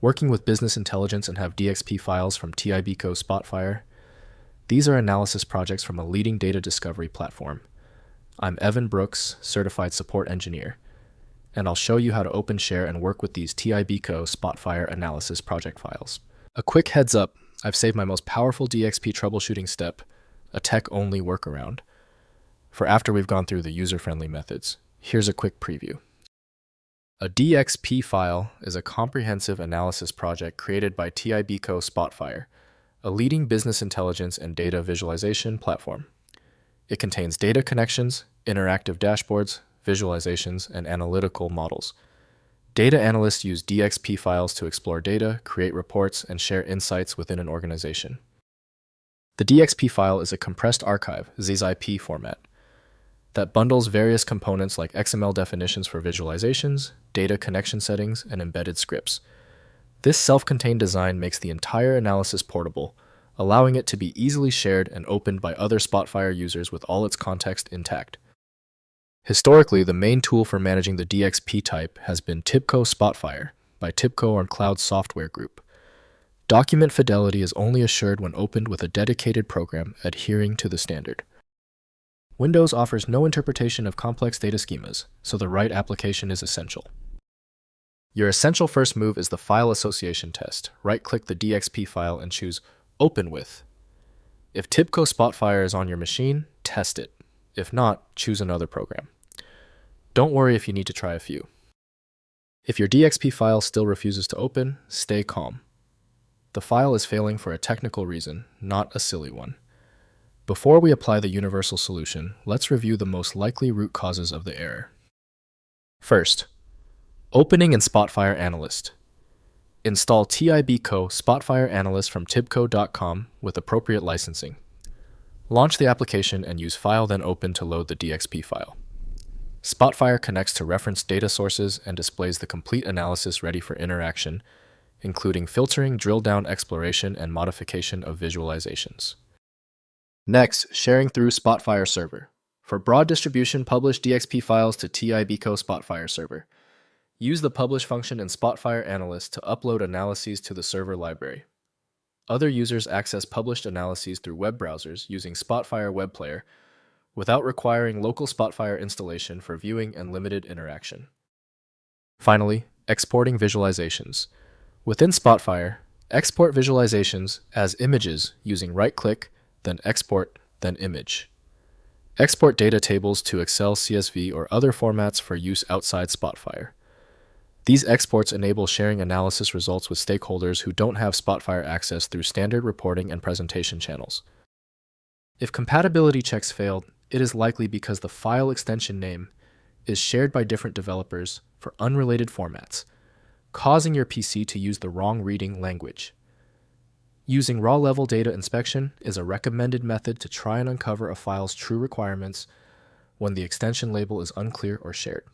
working with business intelligence and have DXP files from TIBCO Spotfire. These are analysis projects from a leading data discovery platform. I'm Evan Brooks, Certified Support Engineer, and I'll show you how to open, share, and work with these TIBCO Spotfire analysis project files. A quick heads up, I've saved my most powerful DXP troubleshooting step, a tech-only workaround, for after we've gone through the user-friendly methods. Here's a quick preview. A DXP file is a comprehensive analysis project created by TIBCO Spotfire, a leading business intelligence and data visualization platform. It contains data connections, interactive dashboards, visualizations, and analytical models. Data analysts use DXP files to explore data, create reports, and share insights within an organization. The DXP file is a compressed archive, ZIP format, that bundles various components like XML definitions for visualizations, data connection settings, and embedded scripts. This self-contained design makes the entire analysis portable, allowing it to be easily shared and opened by other Spotfire users with all its context intact. Historically, the main tool for managing the DXP type has been TIBCO Spotfire by TIBCO or Cloud Software Group. Document fidelity is only assured when opened with a dedicated program adhering to the standard. Windows offers no interpretation of complex data schemas, so the right application is essential. Your essential first move is the file association test. Right-click the DXP file and choose Open With. If TIBCO Spotfire is on your machine, test it. If not, choose another program. Don't worry if you need to try a few. If your DXP file still refuses to open, stay calm. The file is failing for a technical reason, not a silly one. Before we apply the universal solution, let's review the most likely root causes of the error. First, opening in Spotfire Analyst. Install TIBCO Spotfire Analyst from tibco.com with appropriate licensing. Launch the application and use File then Open to load the DXP file. Spotfire connects to reference data sources and displays the complete analysis ready for interaction, including filtering, drill-down exploration, and modification of visualizations. Next, sharing through Spotfire Server. For broad distribution, publish DXP files to TIBCO Spotfire Server. Use the publish function in Spotfire Analyst to upload analyses to the server library. Other users access published analyses through web browsers using Spotfire Web Player without requiring local Spotfire installation for viewing and limited interaction. Finally, exporting visualizations. Within Spotfire, export visualizations as images using right-click, then export, then image. Export data tables to Excel, CSV, or other formats for use outside Spotfire. These exports enable sharing analysis results with stakeholders who don't have Spotfire access through standard reporting and presentation channels. If compatibility checks failed, it is likely because the file extension name is shared by different developers for unrelated formats, causing your PC to use the wrong reading language. Using raw-level data inspection is a recommended method to try and uncover a file's true requirements when the extension label is unclear or shared.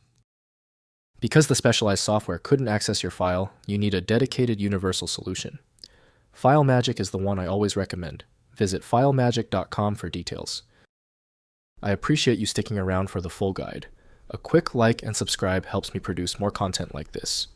Because the specialized software couldn't access your file, you need a dedicated universal solution. FileMagick is the one I always recommend. Visit filemagick.com for details. I appreciate you sticking around for the full guide. A quick like and subscribe helps me produce more content like this.